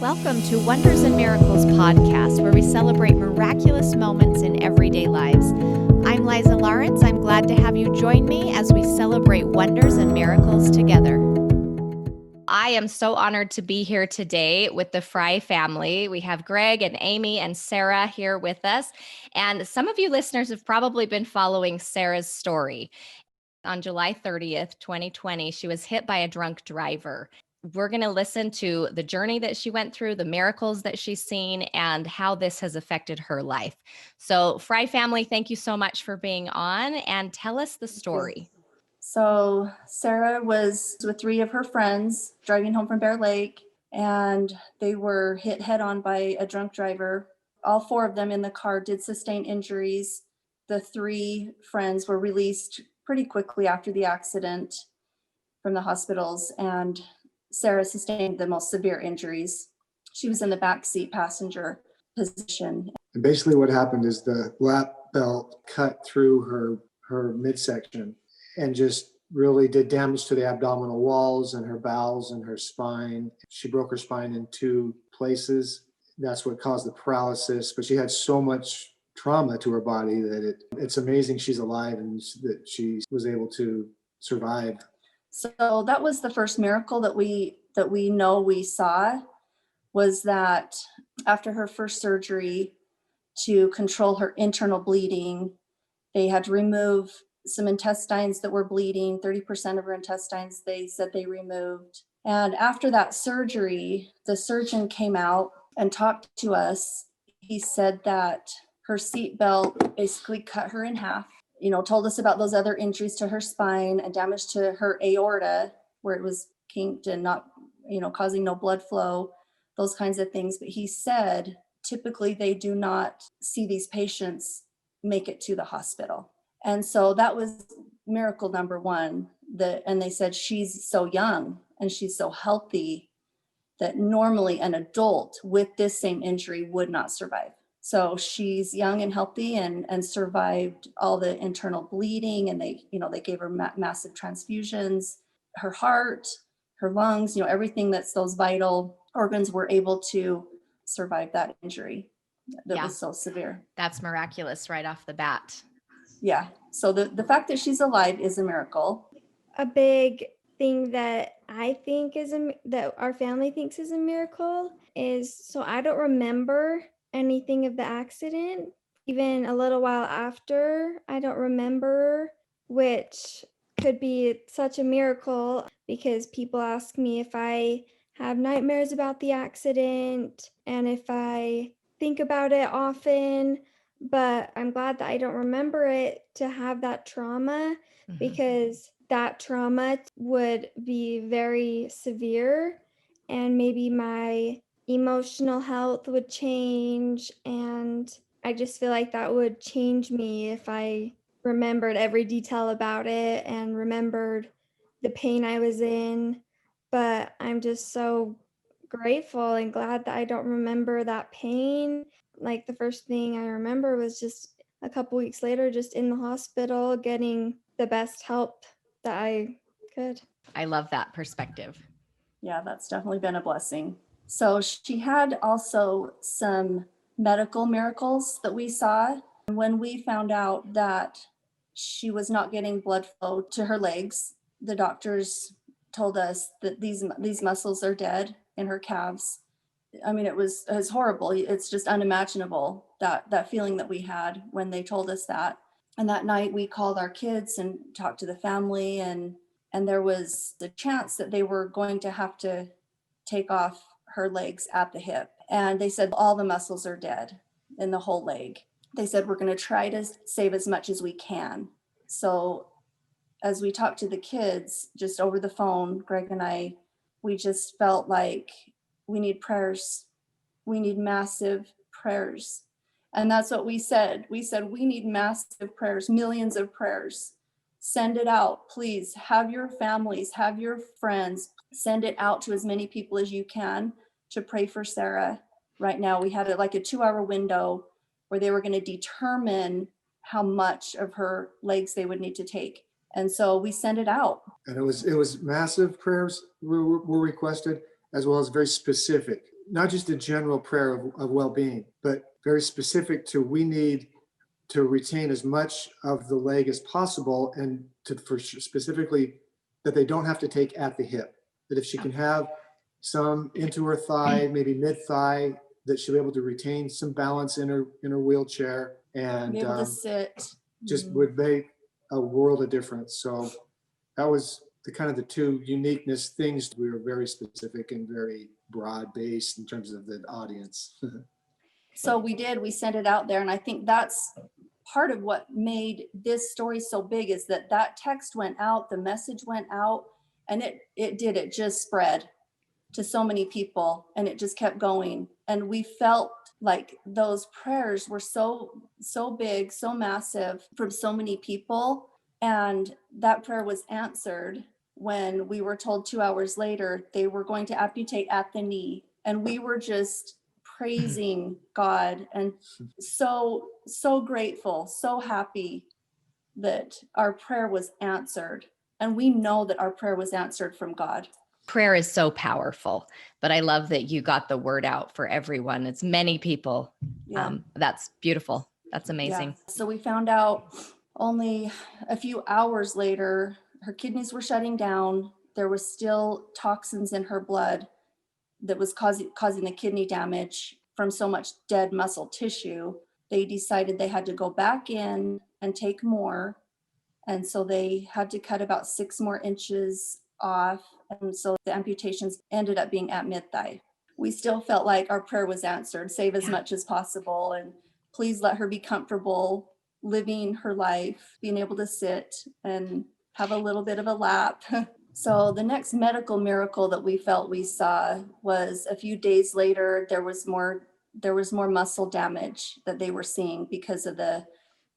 Welcome to Wonders and Miracles podcast, where we celebrate miraculous moments in everyday lives. I'm Liza Lawrence. I'm glad to have you join me as we celebrate wonders and miracles together. I am so honored to be here today with the Frei family. We have Greg and Amy and Sarah here with us. And some of you listeners have probably been following Sarah's story. On July 30th, 2020, she was hit by a drunk driver. We're going to listen to the journey that she went through, the miracles that she's seen, and how this has affected her life. So, Frei family, thank you so much for being on, and tell us the story. So Sarah was with three of her friends driving home from Bear Lake, and they were hit head on by a drunk driver. All four of them in the car did sustain injuries. The three friends were released pretty quickly after the accident from the hospitals, and Sarah sustained the most severe injuries. She was in the backseat passenger position. And basically what happened is the lap belt cut through her midsection and just really did damage to the abdominal walls and her bowels and her spine. She broke her spine in two places. That's what caused the paralysis. But she had so much trauma to her body that it's amazing she's alive and that she was able to survive. So that was the first miracle that we know we saw, was that after her first surgery to control her internal bleeding, they had to remove some intestines that were bleeding. 30% of her intestines, they said they removed. And after that surgery, the surgeon came out and talked to us. He said that her seatbelt basically cut her in half. Told us about those other injuries to her spine and damage to her aorta, where it was kinked and not, causing no blood flow, those kinds of things. But he said, typically they do not see these patients make it to the hospital. And so that was miracle number one. And they said she's so young and she's so healthy that normally an adult with this same injury would not survive. So she's young and healthy and survived all the internal bleeding, and they gave her massive transfusions. Her heart, her lungs, everything that's those vital organs were able to survive that injury that was so severe. That's miraculous right off the bat. Yeah. So the fact that she's alive is a miracle. A big thing that I think that our family thinks is a miracle is, so I don't remember anything of the accident. Even a little while after, I don't remember, which could be such a miracle because people ask me if I have nightmares about the accident and if I think about it often. But I'm glad that I don't remember it to have that trauma, because that trauma would be very severe, and maybe my emotional health would change. And I just feel like that would change me if I remembered every detail about it and remembered the pain I was in. But I'm just so grateful and glad that I don't remember that pain. Like, the first thing I remember was just a couple weeks later, just in the hospital, getting the best help that I could. I love that perspective. Yeah, that's definitely been a blessing. So she had also some medical miracles that we saw. When we found out that she was not getting blood flow to her legs, the doctors told us that these muscles are dead in her calves. I mean, it was horrible. It's just unimaginable, that feeling that we had when they told us that. And that night we called our kids and talked to the family, and there was the chance that they were going to have to take off her legs at the hip. And they said all the muscles are dead in the whole leg. They said, we're going to try to save as much as we can. So as we talked to the kids just over the phone, Greg and I, we just felt like we need prayers. We need massive prayers. And that's what we said. We said, we need massive prayers, millions of prayers. Send it out, please. Have your families, have your friends, send it out to as many people as you can to pray for Sarah. Right now, we had a 2-hour window where they were going to determine how much of her legs they would need to take. And so we sent it out. And it was massive prayers were requested, as well as very specific. not just a general prayer of well-being, but very specific to, we need to retain as much of the leg as possible, and for specifically that they don't have to take at the hip, that if she can have some into her thigh, maybe mid-thigh, that she'll be able to retain some balance in her wheelchair, and Be able to sit. just would make a world of difference. So that was the kind of the two uniqueness things. We were very specific and very broad based in terms of the audience. So we sent it out there. And I think that's part of what made this story so big, is that text went out, the message went out, and it just spread to so many people, and it just kept going. And we felt like those prayers were so big, so massive from so many people. And that prayer was answered when we were told 2 hours later they were going to amputate at the knee. And we were just praising God, and so grateful, so happy that our prayer was answered. And we know that our prayer was answered from God. Prayer is so powerful, but I love that you got the word out for everyone. It's many people. Yeah. That's beautiful. That's amazing. Yeah. So we found out only a few hours later, her kidneys were shutting down. There was still toxins in her blood that was causing the kidney damage from so much dead muscle tissue. They decided they had to go back in and take more. And so they had to cut about 6 more inches off. And so the amputations ended up being at mid-thigh. We still felt like our prayer was answered. Save as much as possible, and please let her be comfortable living her life, being able to sit and have a little bit of a lap. So the next medical miracle that we felt we saw was a few days later. There was more muscle damage that they were seeing because of the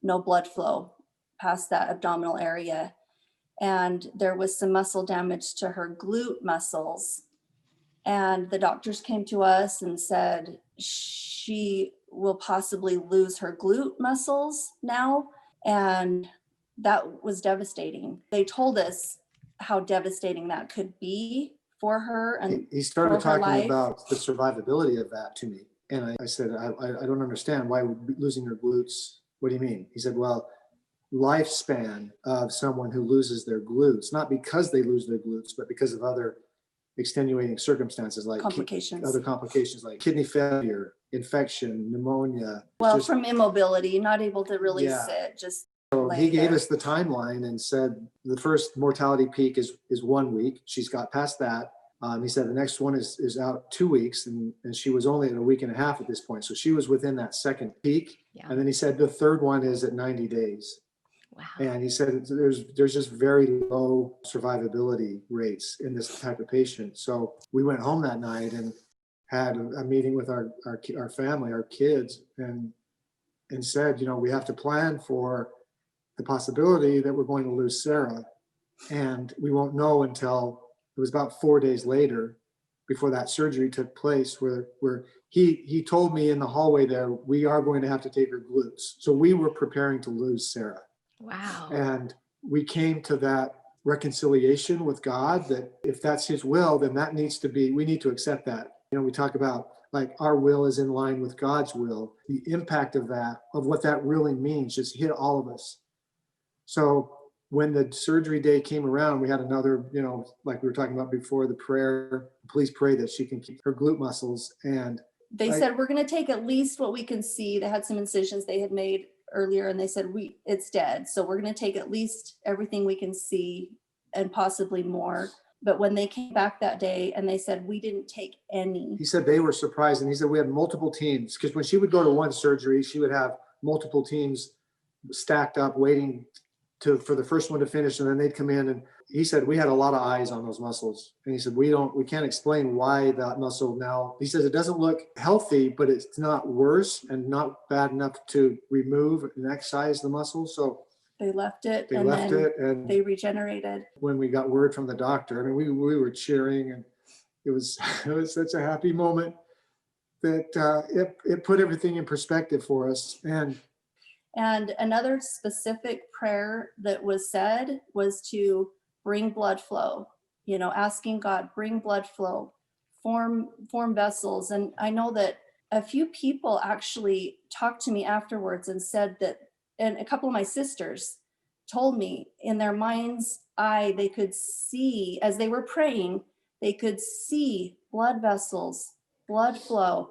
no blood flow past that abdominal area. And there was some muscle damage to her glute muscles. And the doctors came to us and said she will possibly lose her glute muscles now. And that was devastating. They told us how devastating that could be for her. And he started talking about the survivability of that to me. And I said, I don't understand. Why would losing her glutes? What do you mean? He said, well, lifespan of someone who loses their glutes, not because they lose their glutes, but because of other extenuating circumstances, like other complications like kidney failure, infection, pneumonia. Well, from immobility, not able to really sit, just so he gave us the timeline and said the first mortality peak is 1 week. She's got past that. He said the next one is out 2 weeks, and she was only at a week and a half at this point. So she was within that second peak. Yeah. And then he said the third one is at 90 days. Wow. And he said there's just very low survivability rates in this type of patient. So we went home that night and had a meeting with our family, our kids, and said, we have to plan for the possibility that we're going to lose Sarah. And we won't know until it was about 4 days later before that surgery took place, where he told me in the hallway there, we are going to have to take her glutes. So we were preparing to lose Sarah. Wow. And we came to that reconciliation with God, that if that's his will, then that needs to be, we need to accept that. We talk about like our will is in line with God's will. The impact of that, of what that really means, just hit all of us. So when the surgery day came around, we had another, like we were talking about before, the prayer, please pray that she can keep her glute muscles. And they said, we're going to take at least what we can see. They had some incisions they had made earlier, and they said, it's dead. So we're going to take at least everything we can see and possibly more. But when they came back that day and they said, we didn't take any. He said they were surprised. And he said, we had multiple teams, because when she would go to one surgery, she would have multiple teams stacked up waiting for the first one to finish. And then they'd come in, and he said, we had a lot of eyes on those muscles. And he said, we can't explain why that muscle now, he says, it doesn't look healthy, but it's not worse and not bad enough to remove and excise the muscle. So they left it. And they regenerated. When we got word from the doctor, I mean, we were cheering, and it was such a happy moment that it put everything in perspective for us. And another specific prayer that was said was to bring blood flow, asking God, bring blood flow form vessels. And I know that a few people actually talked to me afterwards and said that, and a couple of my sisters told me in their mind's eye, they could see as they were praying, they could see blood vessels, blood flow,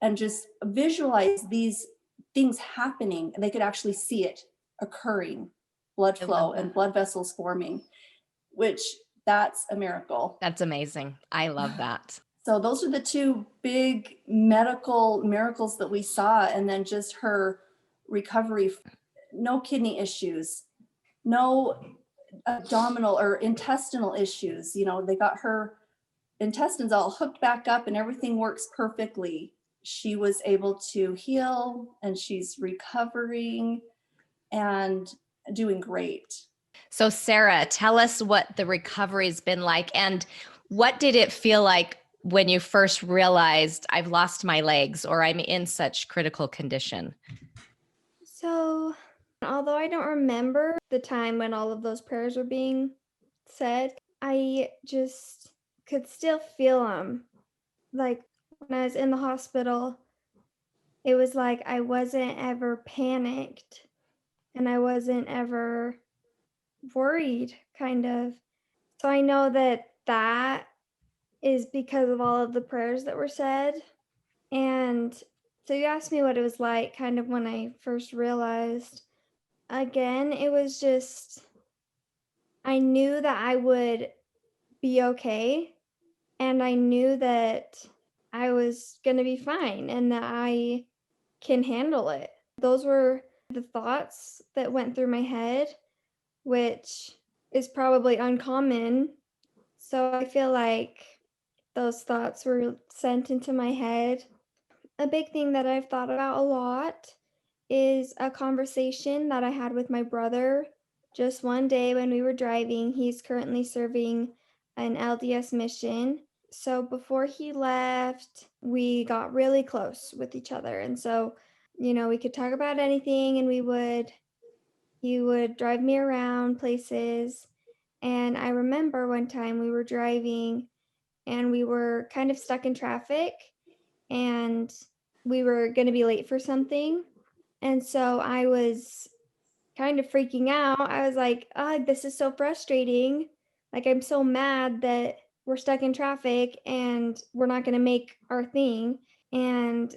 and just visualize these things happening. And they could actually see it occurring, blood flow and blood vessels forming, which that's a miracle. That's amazing. I love that. So those are the two big medical miracles that we saw. And then just her recovery, no kidney issues, no abdominal or intestinal issues. You know, they got her intestines all hooked back up and everything works perfectly. She was able to heal and she's recovering and doing great. So Sarah, tell us what the recovery's been like, and what did it feel like when you first realized I've lost my legs or I'm in such critical condition? So, although I don't remember the time when all of those prayers were being said, I just could still feel them. Like when I was in the hospital, it was like I wasn't ever panicked and I wasn't ever worried, kind of. So I know that that is because of all of the prayers that were said. And so you asked me what it was like kind of when I first realized. Again, it was just, I knew that I would be okay. And I knew that I was going to be fine and that I can handle it. Those were the thoughts that went through my head, which is probably uncommon. So I feel like those thoughts were sent into my head. A big thing that I've thought about a lot is a conversation that I had with my brother just one day when we were driving. He's currently serving an LDS mission. So before he left, we got really close with each other. And so, we could talk about anything and he would drive me around places. And I remember one time we were driving and we were kind of stuck in traffic and we were going to be late for something. And so I was kind of freaking out. I was like, oh, this is so frustrating. Like, I'm so mad that we're stuck in traffic and we're not going to make our thing. And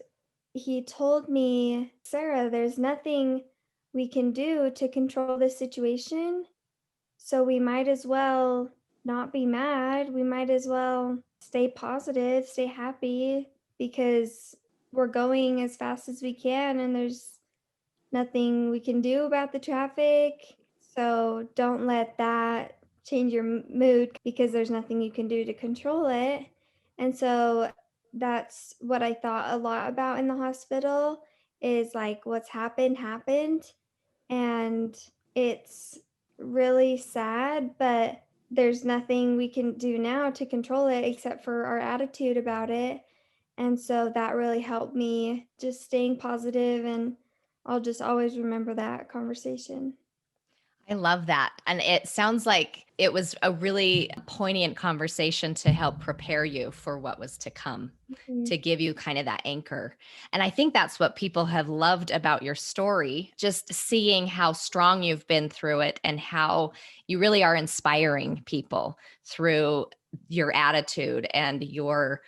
he told me, Sarah, there's nothing we can do to control this situation. So we might as well not be mad. We might as well stay positive, stay happy, because we're going as fast as we can and there's nothing we can do about the traffic. So don't let that change your mood because there's nothing you can do to control it. And so that's what I thought a lot about in the hospital is like what's happened. And it's really sad, but there's nothing we can do now to control it except for our attitude about it. And so that really helped me just staying positive, and I'll just always remember that conversation. I love that. And it sounds like it was a really poignant conversation to help prepare you for what was to come, to give you kind of that anchor. And I think that's what people have loved about your story, just seeing how strong you've been through it and how you really are inspiring people through your attitude and your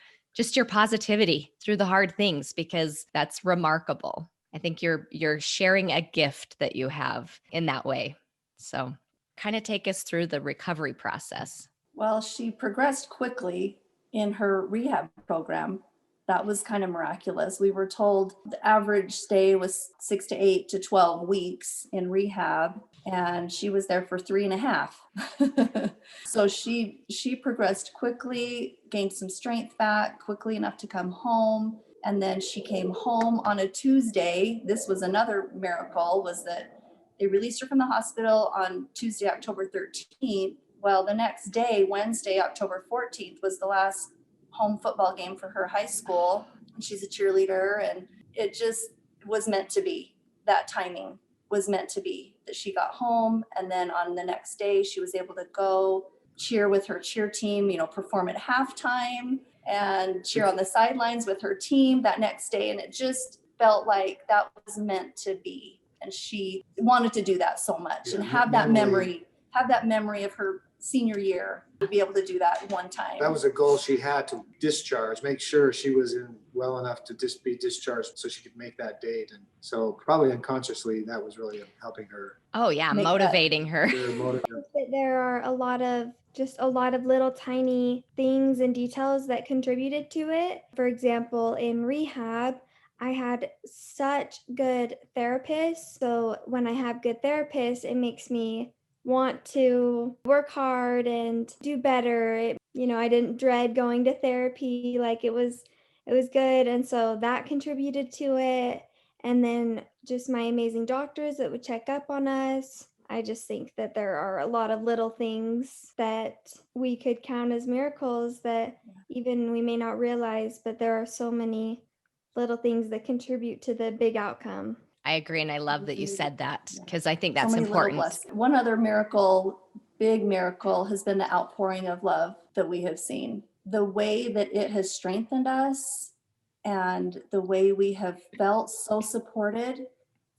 positivity through the hard things, because that's remarkable. I think you're sharing a gift that you have in that way. So kind of take us through the recovery process. Well, she progressed quickly in her rehab program. That was kind of miraculous. We were told the average stay was 6 to 8 to 12 weeks in rehab, and she was there for 3.5. So she progressed quickly, gained some strength back quickly enough to come home. And then she came home on a Tuesday. This was another miracle, was that they released her from the hospital on Tuesday, October 13th. Well, the next day, Wednesday, October 14th, was the last home football game for her high school. And she's a cheerleader, and it just was meant to be. That timing was meant to be, that she got home. And then on the next day, she was able to go cheer with her cheer team, perform at halftime. and cheer on the sidelines with her team that next day. And it just felt like that was meant to be. And she wanted to do that so much and have that memory of her senior year, to be able to do that one time. That was a goal she had, to discharge, make sure she was in well enough to just be discharged so she could make that date. And so probably unconsciously that was really helping her. Oh yeah, motivating her. There are a lot of little tiny things and details that contributed to it. For example, in rehab, I had such good therapists. So when I have good therapists, it makes me want to work hard and do better. I didn't dread going to therapy. Like it was good. And so that contributed to it. And then just my amazing doctors that would check up on us. I just think that there are a lot of little things that we could count as miracles that even we may not realize, but there are so many little things that contribute to the big outcome. I agree. And I love that you said that, because I think that's So many little important. blessings. One other miracle, big miracle, has been the outpouring of love that we have seen. The way that it has strengthened us and the way we have felt so supported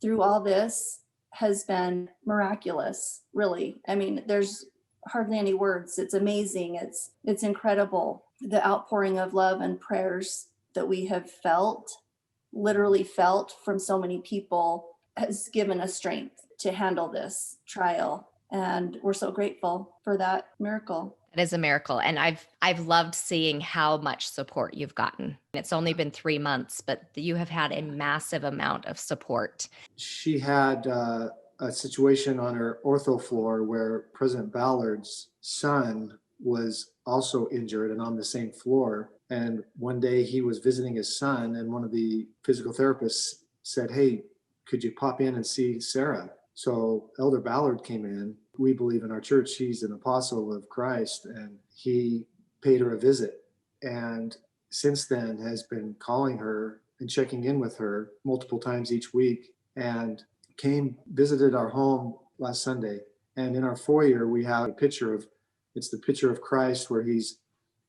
through all this has been miraculous, really. I mean, there's hardly any words. It's amazing. It's incredible. The outpouring of love and prayers that we have literally felt from so many people, has given us strength to handle this trial. And we're so grateful for that miracle. It is a miracle. And I've loved seeing how much support you've gotten. It's only been 3 months, but you have had a massive amount of support. She had a situation on her ortho floor where President Ballard's son was also injured and on the same floor. And one day he was visiting his son, and one of the physical therapists said, "Hey, could you pop in and see Sarah?" So Elder Ballard came in. We believe in our church he's an apostle of Christ, and he paid her a visit. And since then has been calling her and checking in with her multiple times each week, and visited our home last Sunday. And in our foyer, we have it's the picture of Christ where he's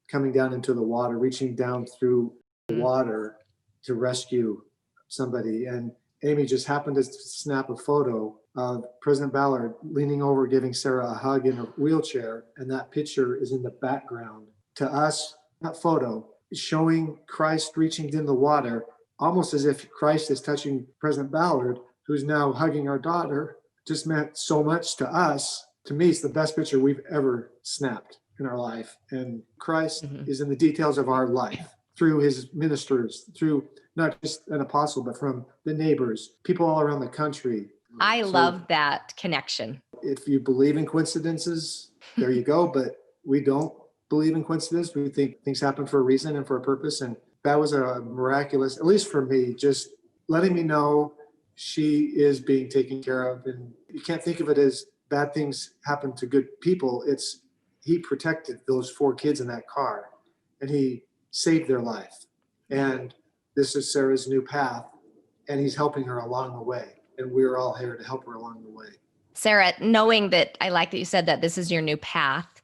coming down into the water, reaching down through the water to rescue somebody. And Amy just happened to snap a photo of President Ballard leaning over, giving Sarah a hug in a wheelchair. And that picture is in the background. To us, that photo is showing Christ reaching in the water, almost as if Christ is touching President Ballard, who's now hugging our daughter. Just meant so much to us. To me, it's the best picture we've ever snapped in our life. And Christ is in the details of our life, through his ministers, through not just an apostle, but from the neighbors, people all around the country. I love that connection. If you believe in coincidences, there you go. But we don't believe in coincidence. We think things happen for a reason and for a purpose. And that was a miraculous, at least for me, just letting me know she is being taken care of. And you can't think of it as bad things happen to good people. It's he protected those 4 kids in that car, and he saved their life. And this is Sarah's new path, and he's helping her along the way. And we're all here to help her along the way. Sarah, knowing that, I like that you said that this is your new path,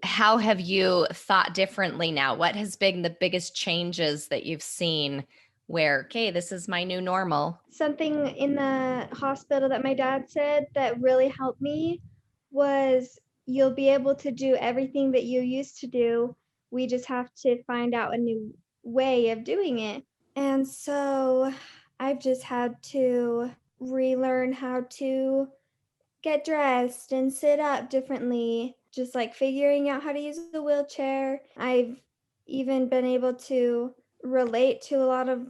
how have you thought differently now? What has been the biggest changes that you've seen where, okay, this is my new normal? Something in the hospital that my dad said that really helped me was, you'll be able to do everything that you used to do. We just have to find out a new way of doing it. And so I've just had to relearn how to get dressed and sit up differently, just like figuring out how to use the wheelchair. I've even been able to relate to a lot of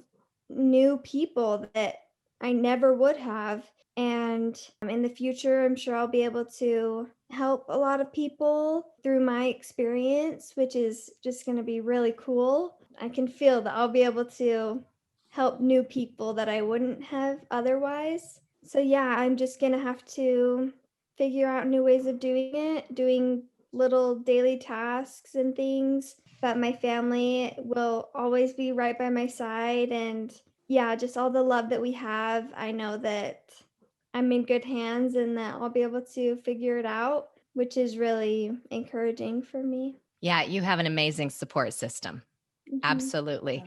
new people that I never would have. And in the future, I'm sure I'll be able to help a lot of people through my experience, which is just going to be really cool. I can feel that I'll be able to help new people that I wouldn't have otherwise. So yeah, I'm just going to have to figure out new ways of doing it, doing little daily tasks and things. But my family will always be right by my side. And yeah, just all the love that we have. I know that I'm in good hands and that I'll be able to figure it out, which is really encouraging for me. Yeah, you have an amazing support system. Mhm. Absolutely.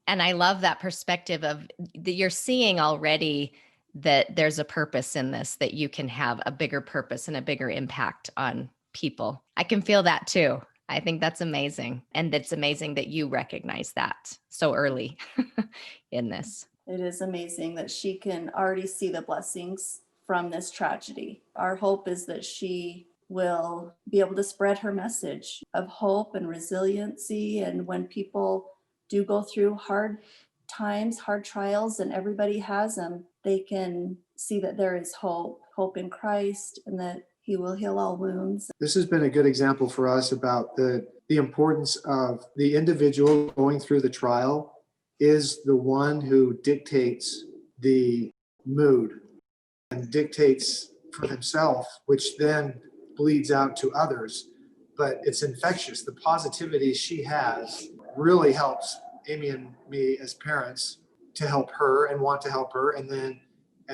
And I love that perspective of that you're seeing already that there's a purpose in this, that you can have a bigger purpose and a bigger impact on people. I can feel that too. I think that's amazing. And it's amazing that you recognize that so early in this. It is amazing that she can already see the blessings from this tragedy. Our hope is that she will be able to spread her message of hope and resiliency. And when people do go through hard times, hard trials, and everybody has them, they can see that there is hope, hope in Christ, and that He will heal all wounds. This has been a good example for us about the importance of the individual going through the trial is the one who dictates the mood and dictates for himself, which then bleeds out to others. But it's infectious. The positivity she has really helps Amy and me as parents to help her and want to help her. And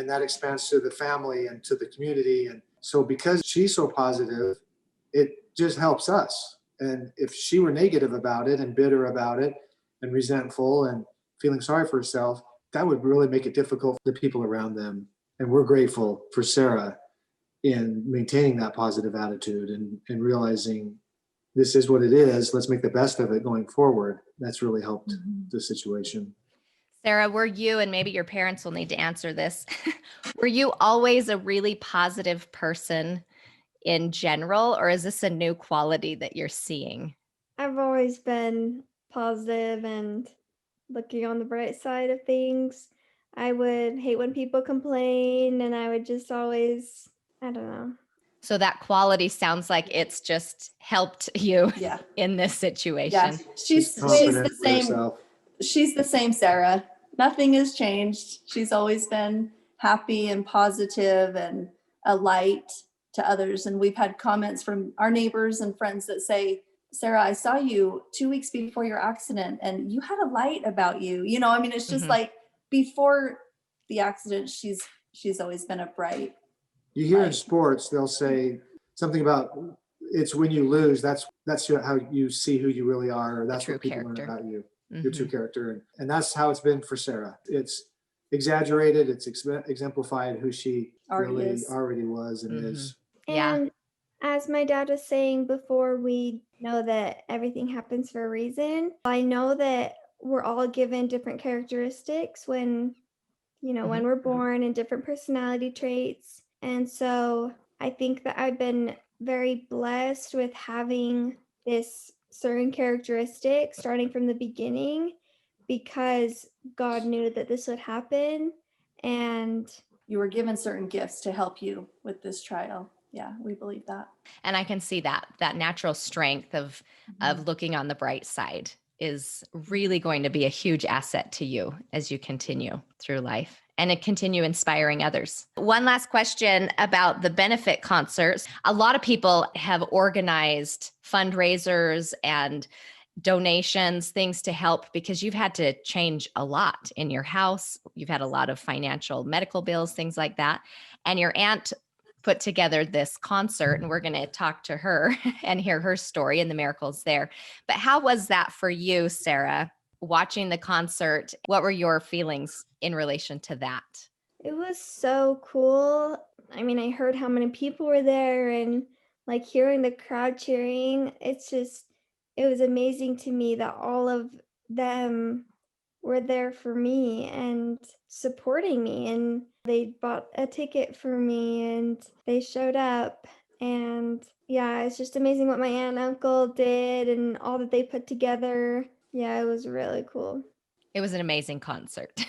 that expands to the family and to the community. And so because she's so positive, it just helps us. And if she were negative about it and bitter about it and resentful and feeling sorry for herself, that would really make it difficult for the people around them. And we're grateful for Sarah in maintaining that positive attitude and realizing this is what it is. Let's make the best of it going forward. That's really helped the situation. Sarah, were you, and maybe your parents will need to answer this, were you always a really positive person in general, or is this a new quality that you're seeing? I've always been positive and looking on the bright side of things. I would hate when people complain, and I would just always, I don't know. So that quality sounds like it's just helped you Yeah. in this situation. Yeah, she's confident the for same. herself. She's the same Sarah. Nothing has changed. She's always been happy and positive and a light to others. And we've had comments from our neighbors and friends that say, Sarah, I saw you 2 weeks before your accident and you had a light about you. You know, I mean, it's just like before the accident, she's always been a bright. You hear in light. sports, they'll say something about it's when you lose, that's how you see who you really are. Or that's what people learn about you, your true character. And that's how it's been for Sarah. It's exaggerated, it's exemplified who she already was and is. Yeah. And as my dad was saying before, we know that everything happens for a reason. I know that we're all given different characteristics when we're born, and different personality traits. And so I think that I've been very blessed with having this certain characteristic starting from the beginning, because God knew that this would happen. And You were given certain gifts to help you with this trial. Yeah, we believe that. And I can see that natural strength of looking on the bright side is really going to be a huge asset to you as you continue through life and continue inspiring others. One last question about the benefit concerts. A lot of people have organized fundraisers and donations, things to help, because you've had to change a lot in your house. You've had a lot of financial medical bills, things like that. And your aunt put together this concert, and we're going to talk to her and hear her story and the miracles there. But how was that for you, Sarah, watching the concert? What were your feelings in relation to that? it was so cool. I mean, I heard how many people were there, and like hearing the crowd cheering, it was amazing to me that all of them were there for me and supporting me, and they bought a ticket for me and they showed up. And yeah, it's just amazing what my aunt and uncle did and all that they put together. Yeah, it was really cool. It was an amazing concert.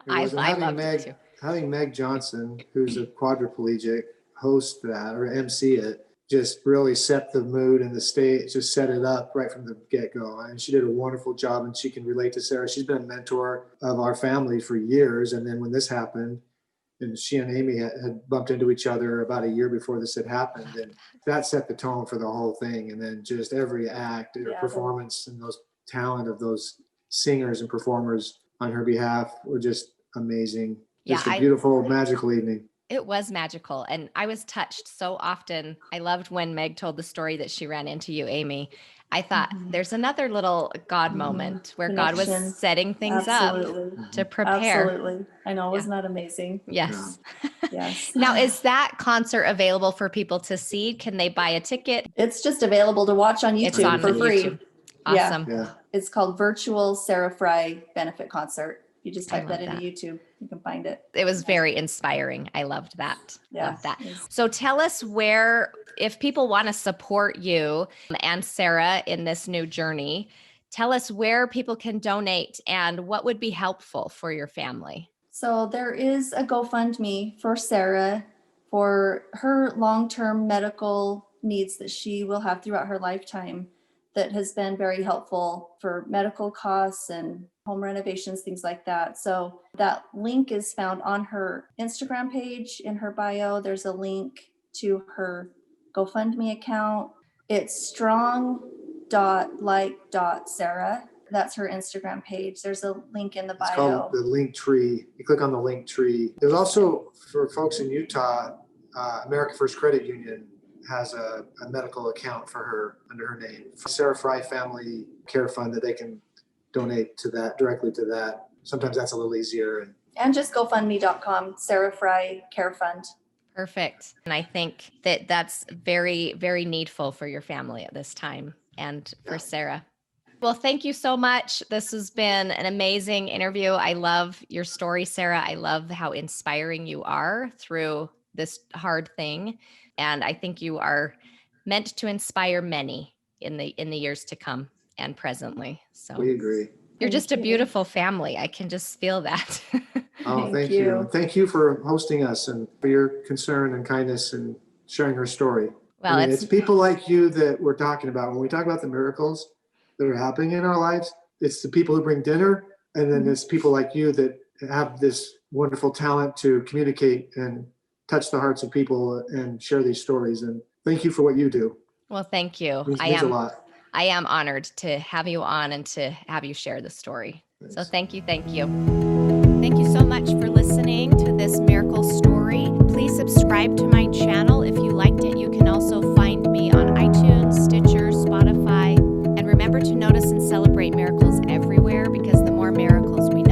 I loved it too. Having Meg Johnson, who's a quadriplegic, host that or MC it, just really set the mood and the stage, just set it up right from the get-go. And she did a wonderful job, and she can relate to Sarah. She's been a mentor of our family for years. And then when this happened, and she and Amy had bumped into each other about a year before this had happened, and that set the tone for the whole thing. And then just every act, her performance, and those talent of those singers and performers on her behalf were just amazing. Just a beautiful, magical evening. It was magical. And I was touched so often. I loved when Meg told the story that she ran into you, Amy. I thought there's another little God moment where God Connection. was setting things Absolutely. up to prepare. Absolutely. I know. Wasn't that amazing? Yes. Yes. Now, is that concert available for people to see? Can they buy a ticket? It's just available to watch on It's YouTube on for free. YouTube. Awesome. Yeah. It's called Virtual Sarah Frei Benefit Concert. You just I type that love into that. YouTube, you can find it. It was very inspiring. I loved that. Yeah. Loved that. So tell us where, if people want to support you and Sarah in this new journey, tell us where people can donate and what would be helpful for your family. So there is a GoFundMe for Sarah for her long-term medical needs that she will have throughout her lifetime that has been very helpful for medical costs and home renovations, things like that. So that link is found on her Instagram page. In her bio, there's a link to her GoFundMe account. It's strong.like.sarah. That's her Instagram page. There's a link in the bio. It's called the link tree. You click on the link tree. There's also, for folks in Utah, American First Credit Union has a medical account for her under her name. Sarah Frei Family Care Fund that they can donate to that, directly to that. Sometimes that's a little easier. And just GoFundMe.com, Sarah Frei Care Fund. Perfect. And I think that that's very, very needful for your family at this time and for Sarah. Well, thank you so much. This has been an amazing interview. I love your story, Sarah. I love how inspiring you are through this hard thing. And I think you are meant to inspire many in the years to come and presently. So We agree. You're just a beautiful family. I can just feel that. Oh, thank you. And thank you for hosting us and for your concern and kindness and sharing her story. Well, it's people like you that we're talking about. When we talk about the miracles that are happening in our lives, it's the people who bring dinner. And then it's people like you that have this wonderful talent to communicate and touch the hearts of people and share these stories. And thank you for what you do. Well, thank you. It means a lot. I am honored to have you on and to have you share the story. Thanks. So thank you. Thank you. Thank you so much for listening to this miracle story. Please subscribe to my channel. If you liked it, you can also find me on iTunes, Stitcher, Spotify. And remember to notice and celebrate miracles everywhere, because the more miracles we